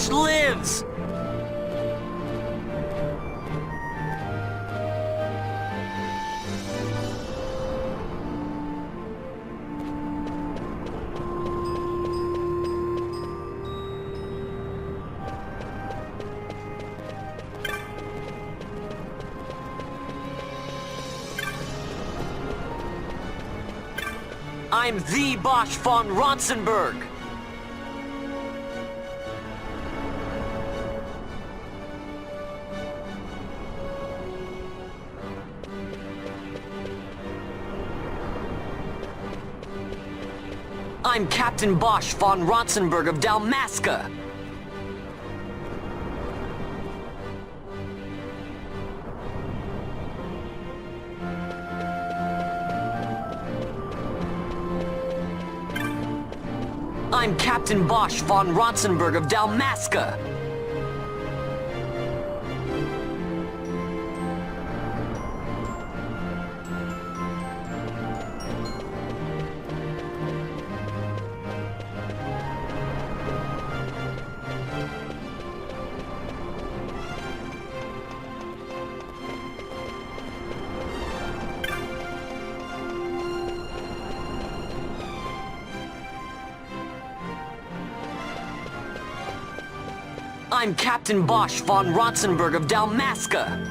Ashe lives! I'm the Bosch von Ronsenberg! I'm Captain Bosch von Ronsenberg of Dalmasca! I'm Captain Bosch von Ronsenberg of Dalmasca! I'm Captain Bosch von Ronsenberg of Dalmasca!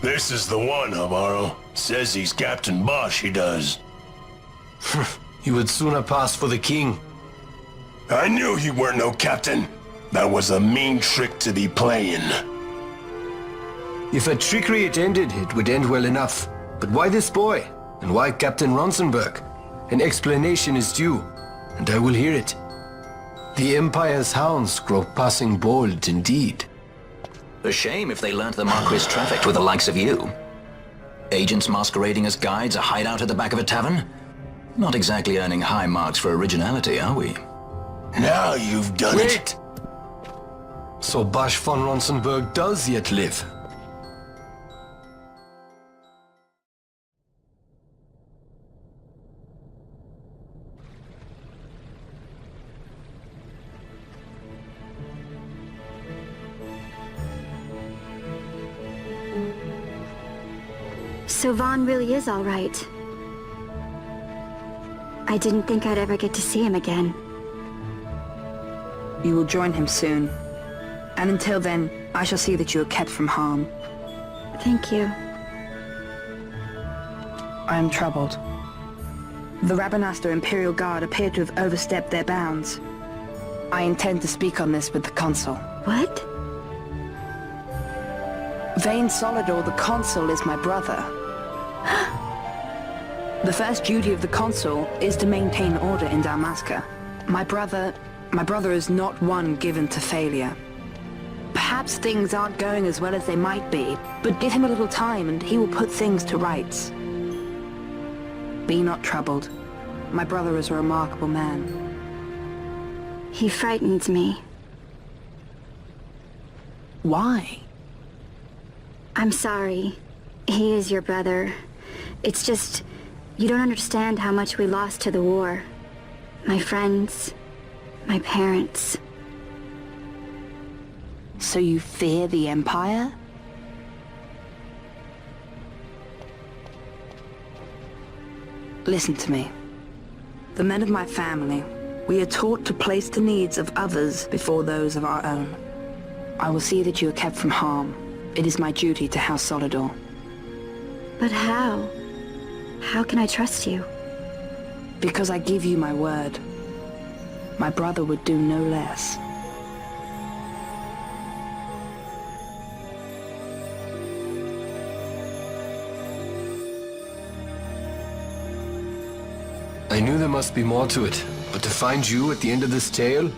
This is the one, Amaro. Says he's Captain Bosch, he does. You would sooner pass for the king. I knew he weren't no captain. That was a mean trick to be playing. If a trickery it ended, it would end well enough. But why this boy? And why Captain Ronsenberg? An explanation is due, and I will hear it. The Empire's hounds grow passing bold indeed. A shame if they learnt the Marquis trafficked with the likes of you. Agents masquerading as guides, a hideout at the back of a tavern? Not exactly earning high marks for originality, are we? Now you've done it. Wait! So Bosch von Ronsenberg does yet live. So Vaughn really is all right. I didn't think I'd ever get to see him again. You will join him soon. And until then, I shall see that you are kept from harm. Thank you. I am troubled. The Rabanastre Imperial Guard appear to have overstepped their bounds. I intend to speak on this with the Consul. What? Vane Solidor, the Consul, is my brother. The first duty of the Consul is to maintain order in Dalmasca. My brother is not one given to failure. Perhaps things aren't going as well as they might be, but give him a little time and he will put things to rights. Be not troubled. My brother is a remarkable man. He frightens me. Why? I'm sorry. He is your brother. It's just, you don't understand how much we lost to the war. My friends, my parents. So you fear the Empire? Listen to me. The men of my family, we are taught to place the needs of others before those of our own. I will see that you are kept from harm. It is my duty to House Solidor. But how? How can I trust you? Because I give you my word. My brother would do no less. I knew there must be more to it, but to find you at the end of this tale?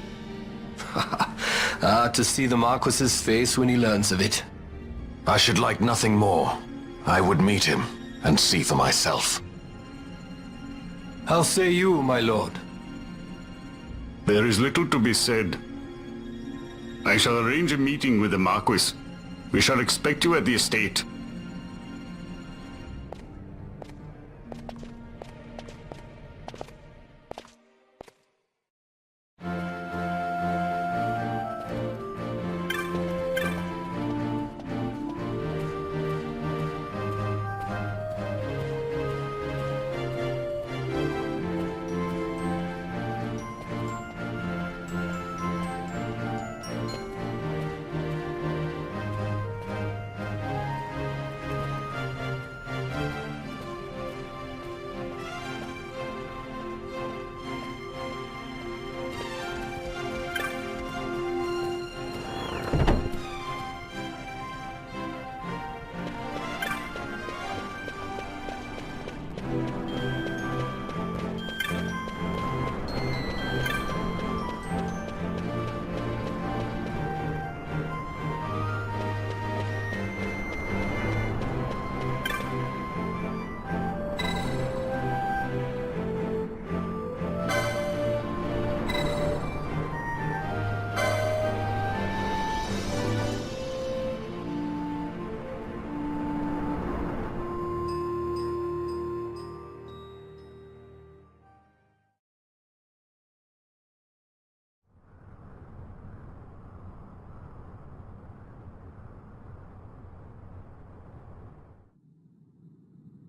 To see the Marquis's face when he learns of it. I should like nothing more. I would meet him and see for myself. How say you, my lord? There is little to be said. I shall arrange a meeting with the Marquis. We shall expect you at the estate.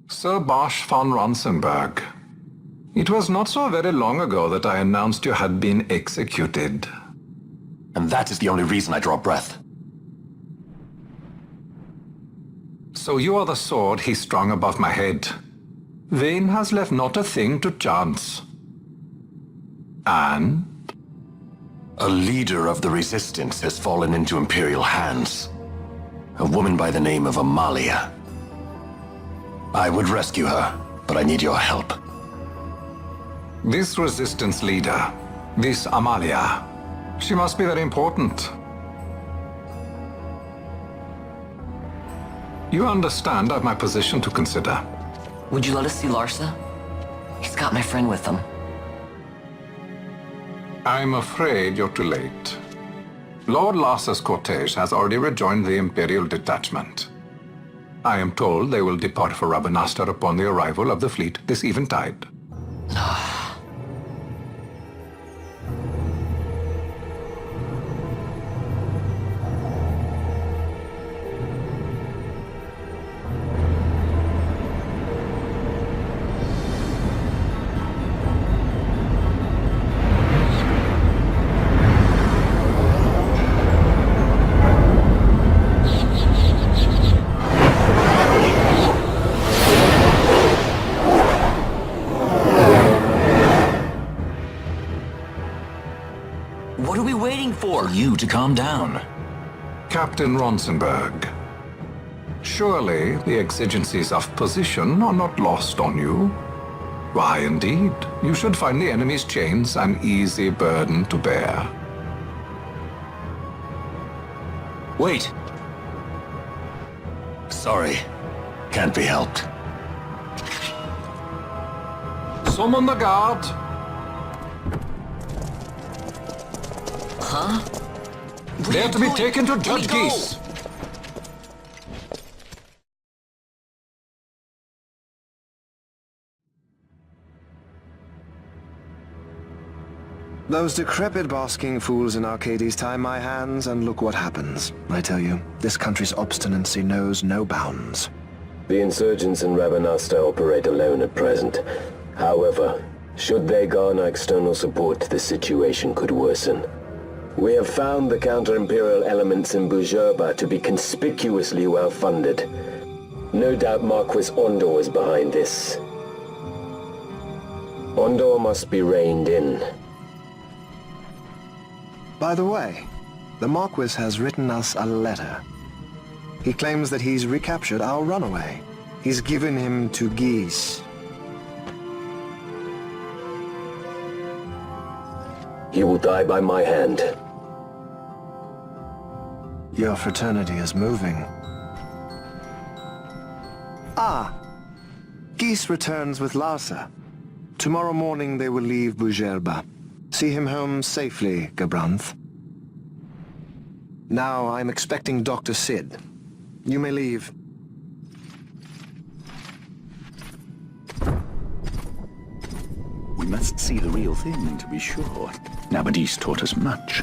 Sir Bosch von Ronsenberg. It was not so very long ago that I announced you had been executed. And that is the only reason I draw breath. So you are the sword he strung above my head. Vane has left not a thing to chance. And? A leader of the Resistance has fallen into Imperial hands. A woman by the name of Amalia. I would rescue her, but I need your help. This Resistance leader, this Amalia, she must be very important. You understand I've my position to consider. Would you let us see Larsa? He's got my friend with him. I'm afraid you're too late. Lord Larsa's cortege has already rejoined the Imperial detachment. I am told they will depart for Rabanastre upon the arrival of the fleet this eventide. What are we waiting for? You to calm down. Captain Ronsenberg, surely the exigencies of position are not lost on you. Why, indeed, you should find the enemy's chains an easy burden to bear. Wait! Sorry. Can't be helped. Summon the guard! Huh? They are to be taken to Judge Geese. Those decrepit basking fools in Arcades tie my hands, and look what happens. I tell you, this country's obstinacy knows no bounds. The insurgents in Rabanastre operate alone at present. However, should they garner external support, the situation could worsen. We have found the counter-imperial elements in Bujerba to be conspicuously well-funded. No doubt Marquis Ondor is behind this. Ondor must be reined in. By the way, the Marquis has written us a letter. He claims that he's recaptured our runaway. He's given him to Geese. He will die by my hand. Your fraternity is moving. Geese returns with Larsa. Tomorrow morning they will leave Bujerba. See him home safely, Gabranth. Now I'm expecting Dr. Sid. You may leave. We must see the real thing, to be sure. Nabadis taught us much.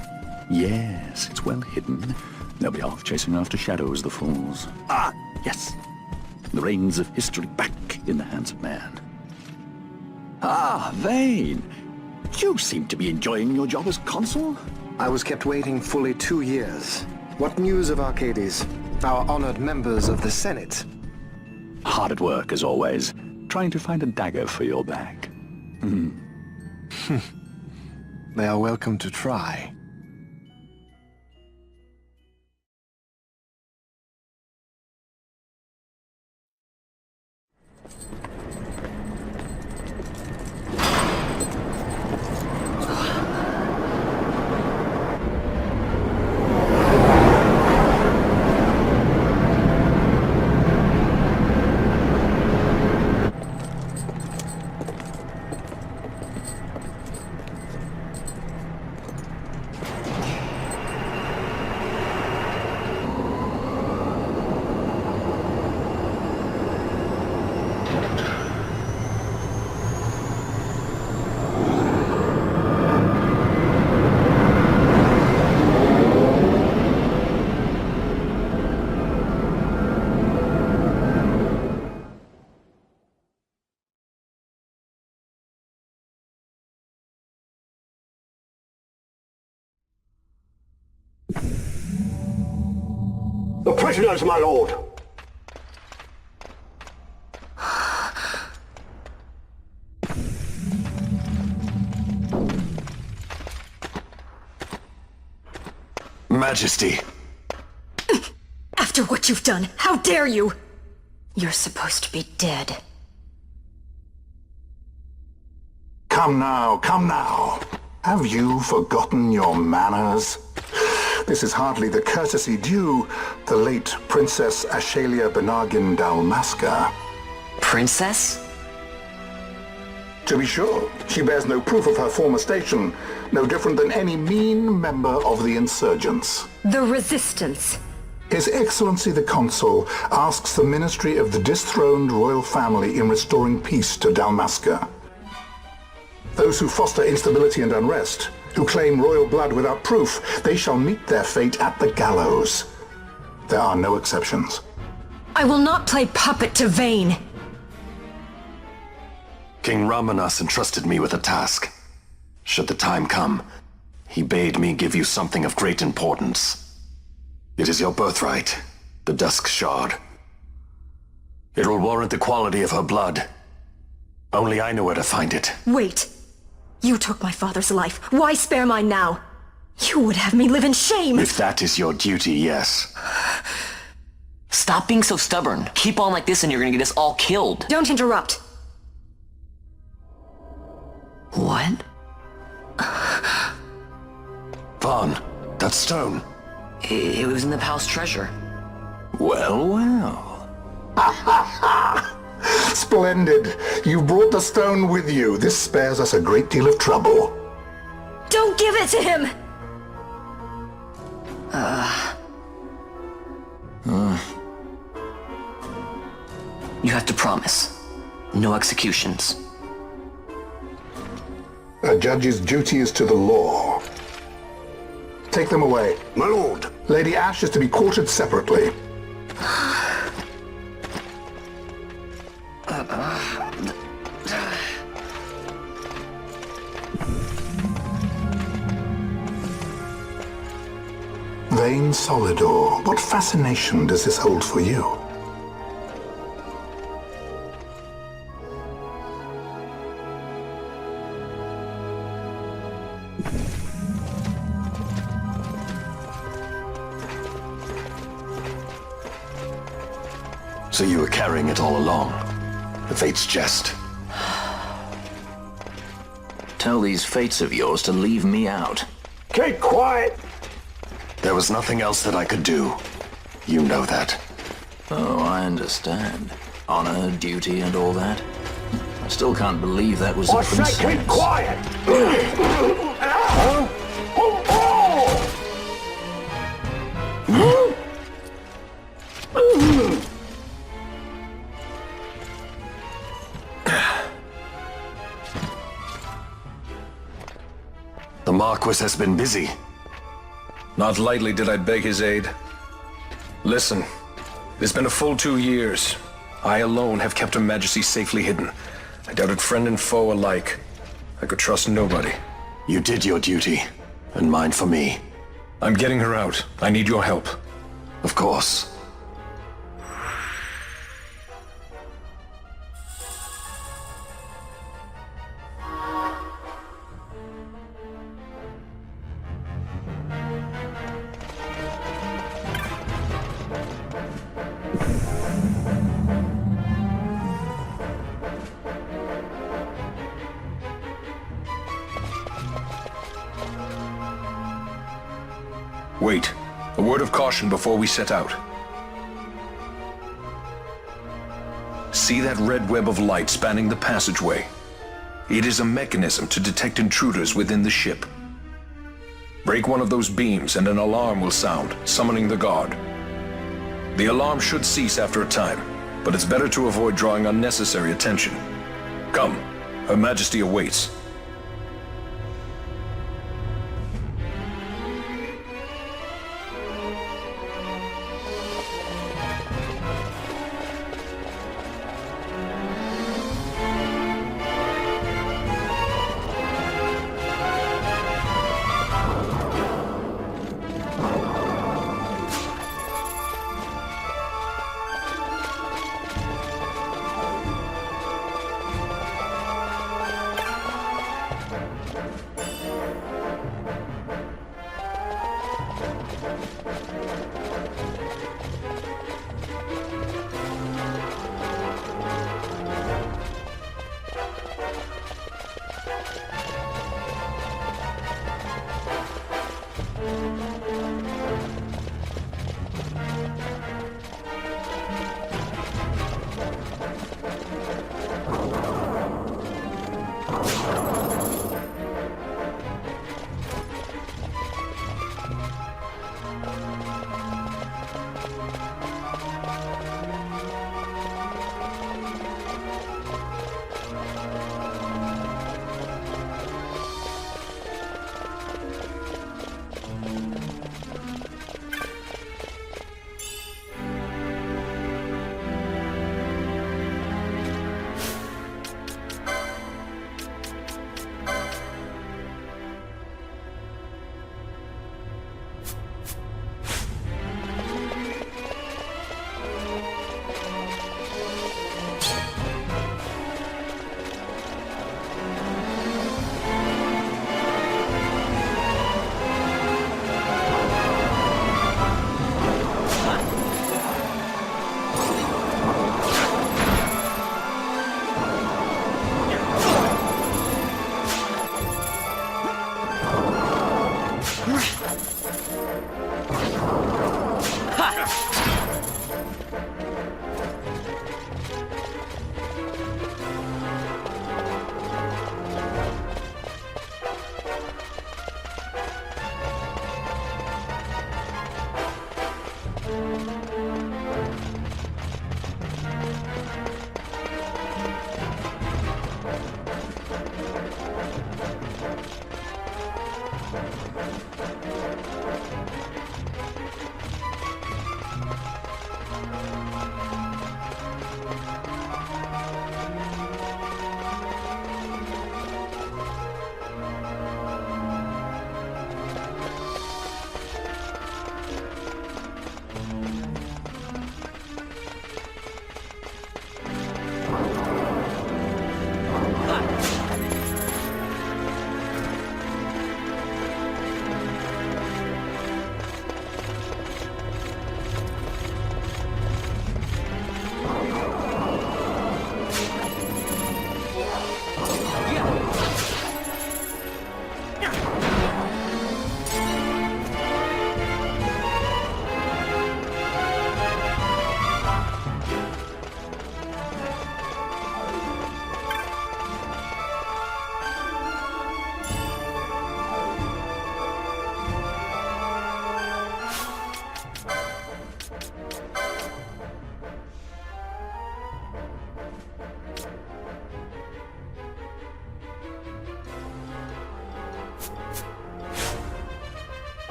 Yes, it's well hidden. They'll be off chasing after shadows, the fools. Ah, yes. The reins of history back in the hands of man. Ah, Vane. You seem to be enjoying your job as consul. I was kept waiting fully 2 years. What news of Arcades? Our honored members of the Senate? Hard at work, as always, trying to find a dagger for your back. They are welcome to try. The prisoners, my lord! Majesty. After what you've done, how dare you? You're supposed to be dead. Come now, come now. Have you forgotten your manners? This is hardly the courtesy due the late Princess Ashelia Benargin Dalmasca. Princess? To be sure, she bears no proof of her former station, no different than any mean member of the insurgents. The Resistance. His Excellency the Consul asks the ministry of the dethroned royal family in restoring peace to Dalmasca. Those who foster instability and unrest, who claim royal blood without proof, they shall meet their fate at the gallows. There are no exceptions. I will not play puppet to Vane. King Ramanas entrusted me with a task. Should the time come, he bade me give you something of great importance. It is your birthright, the Dusk Shard. It will warrant the quality of her blood. Only I know where to find it. Wait. You took my father's life. Why spare mine now? You would have me live in shame. If that is your duty, yes. Stop being so stubborn. Keep on like this and you're gonna get us all killed. Don't interrupt. What? Vaughn, that stone. It was in the palace treasure. Well, well. Splendid. You brought the stone with you. This spares us a great deal of trouble. Don't give it to him! You have to promise. No executions. A judge's duty is to the law. Take them away. My lord! Lady Ashe is to be quartered separately. Vane Solidor, what fascination does this hold for you? So you were carrying it all along. The Fate's jest. Tell these fates of yours to leave me out. Keep quiet! There was nothing else that I could do. You know that. Oh, I understand. Honor, duty, and all that. I still can't believe that was a I princess. say keep quiet! The Marquis has been busy. Not lightly did I beg his aid. Listen, it's been a full 2 years. I alone have kept Her Majesty safely hidden. I doubted friend and foe alike. I could trust nobody. You did your duty, and mine for me. I'm getting her out. I need your help. Of course. Wait. A word of caution before we set out. See that red web of light spanning the passageway? It is a mechanism to detect intruders within the ship. Break one of those beams and an alarm will sound, summoning the guard. The alarm should cease after a time, but it's better to avoid drawing unnecessary attention. Come, Her Majesty awaits.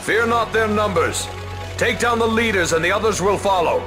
Fear not their numbers. Take down the leaders and the others will follow.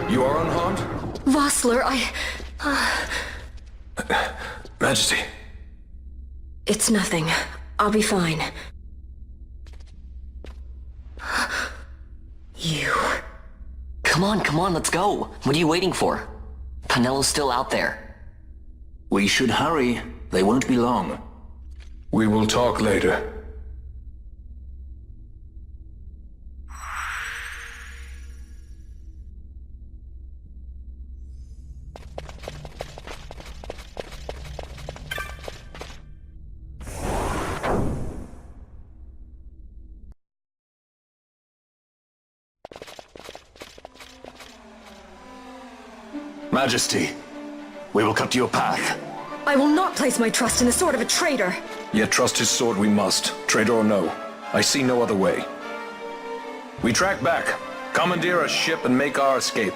You are unharmed? Vossler, Majesty. It's nothing. I'll be fine. You... Come on, let's go. What are you waiting for? Panelo's still out there. We should hurry. They won't be long. We will talk later. Majesty, we will cut you a path. I will not place my trust in the sword of a traitor. Yet trust his sword we must, traitor or no. I see no other way. We track back, commandeer a ship and make our escape.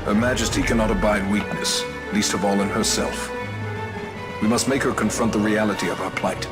Her Majesty cannot abide weakness, least of all in herself. We must make her confront the reality of her plight.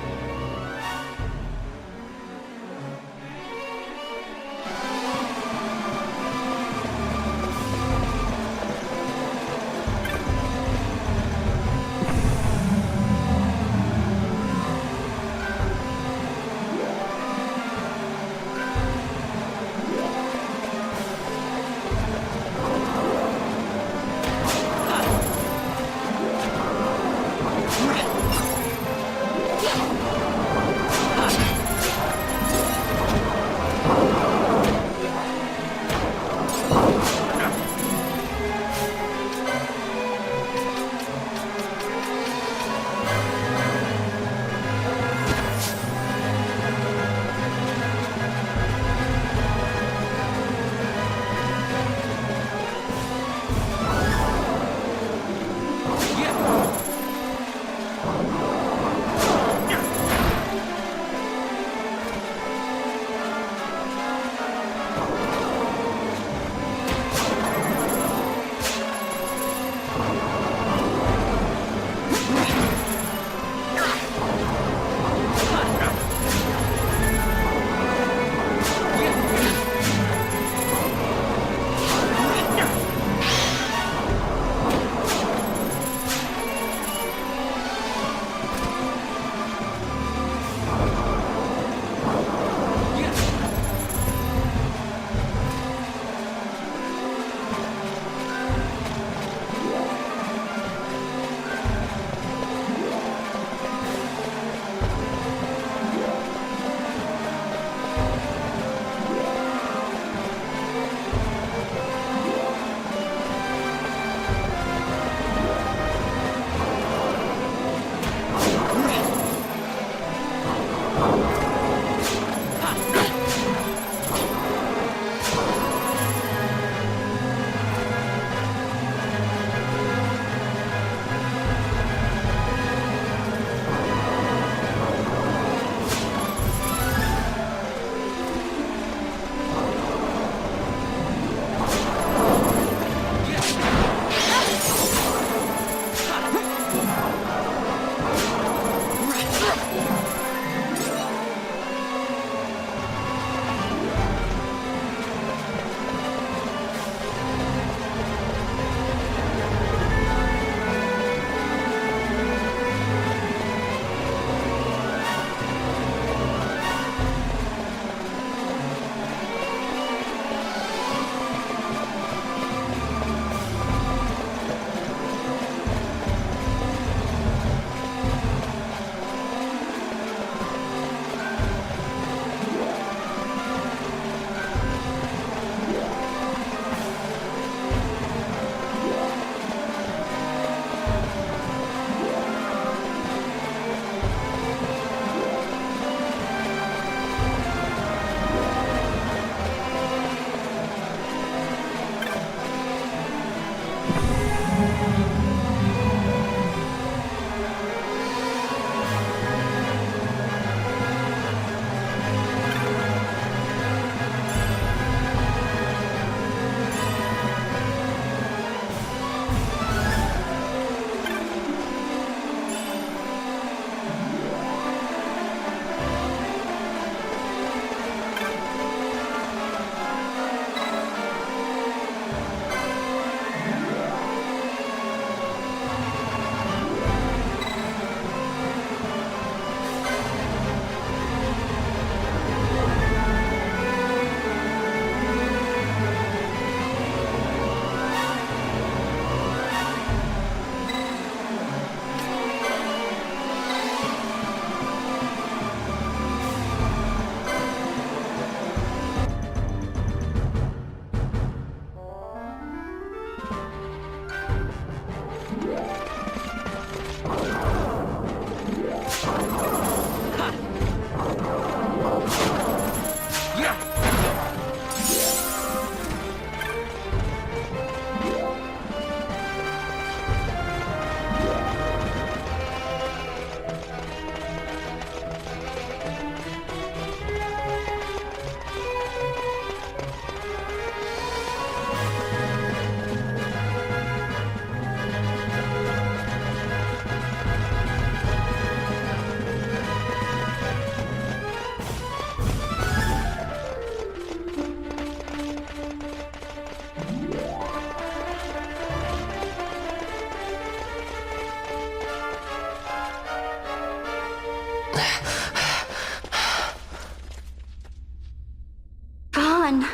Vaughn!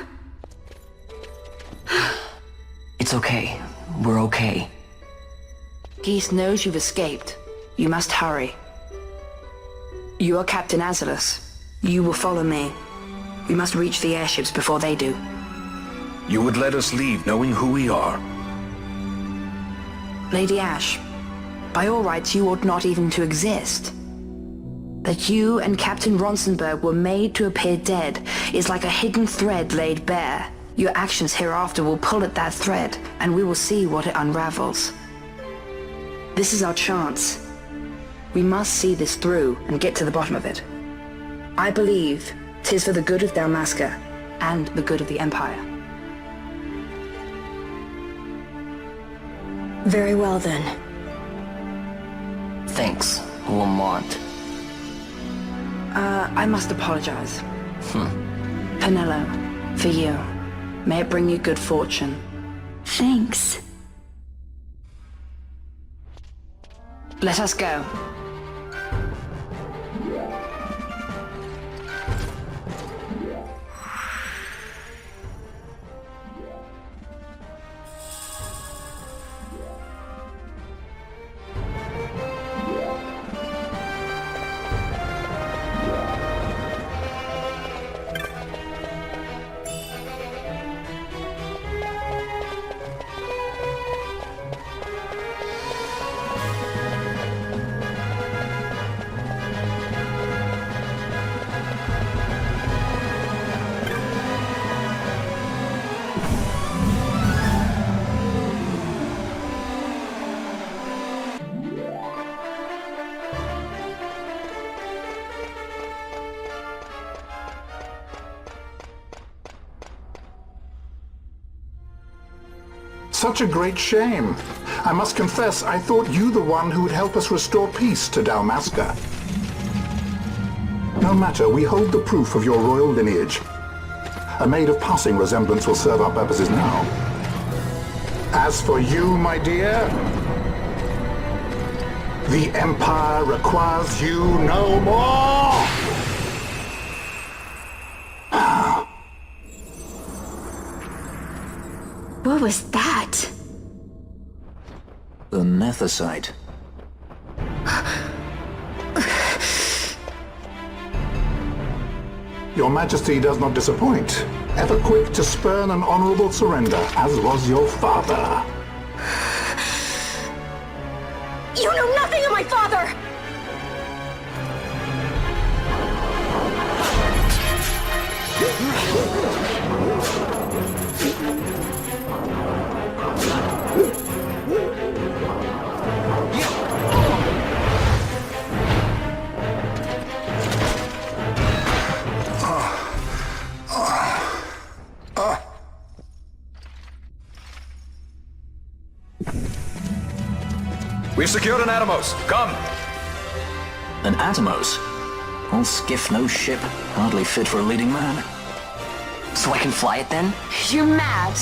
It's okay. We're okay. Geese knows you've escaped. You must hurry. You are Captain Azalus. You will follow me. We must reach the airships before they do. You would let us leave knowing who we are? Lady Ashe, by all rights you ought not even to exist. That you and Captain Ronsenberg were made to appear dead is like a hidden thread laid bare. Your actions hereafter will pull at that thread, and we will see what it unravels. This is our chance. We must see this through and get to the bottom of it. I believe 'tis for the good of Dalmasca and the good of the Empire. Very well then. Thanks, Lamont. I must apologize. Penelo, for you. May it bring you good fortune. Thanks. Let us go. Such a great shame. I must confess, I thought you the one who would help us restore peace to Dalmasca. No matter, we hold the proof of your royal lineage. A maid of passing resemblance will serve our purposes now. As for you, my dear, the Empire requires you no more! What was that? The Nethicite. Your Majesty does not disappoint. Ever quick to spurn an honorable surrender, as was your father. You know nothing of my father! We've secured an Atomos. Come! An Atomos? All skiff, no ship. Hardly fit for a leading man. So I can fly it then? You're mad.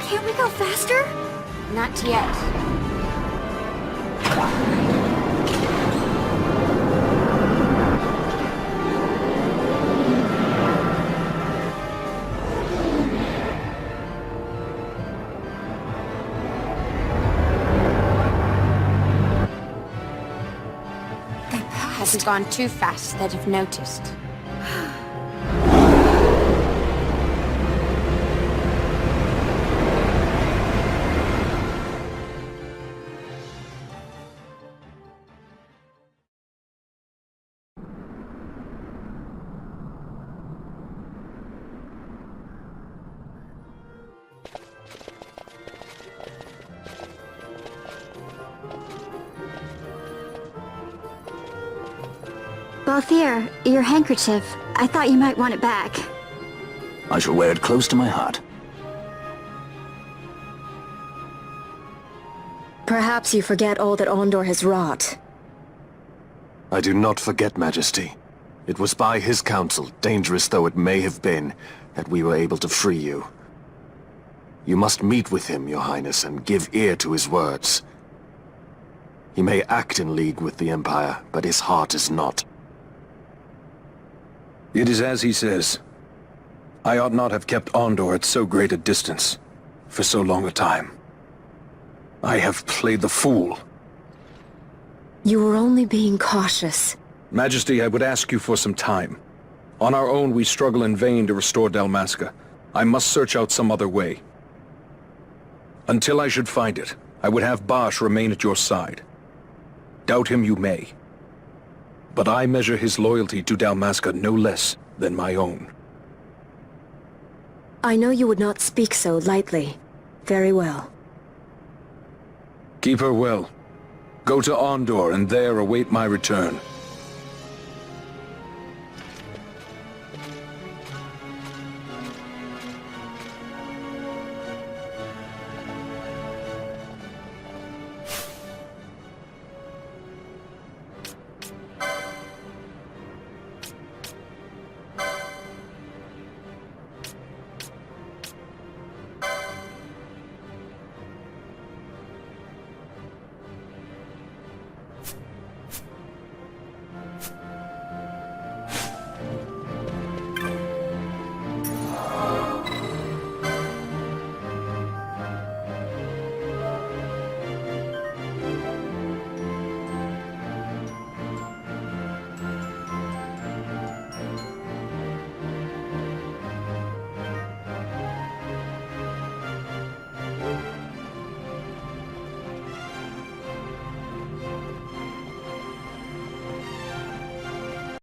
Can't we go faster? Not yet. Hasn't gone too fast that I've noticed. Balthier, your handkerchief. I thought you might want it back. I shall wear it close to my heart. Perhaps you forget all that Ondor has wrought. I do not forget, Majesty. It was by his counsel, dangerous though it may have been, that we were able to free you. You must meet with him, Your Highness, and give ear to his words. He may act in league with the Empire, but his heart is not. It is as he says. I ought not have kept Ondor at so great a distance, for so long a time. I have played the fool. You were only being cautious. Majesty, I would ask you for some time. On our own, we struggle in vain to restore Dalmasca. I must search out some other way. Until I should find it, I would have Bosch remain at your side. Doubt him you may. But I measure his loyalty to Dalmasca no less than my own. I know you would not speak so lightly. Very well. Keep her well. Go to Ondor and there await my return.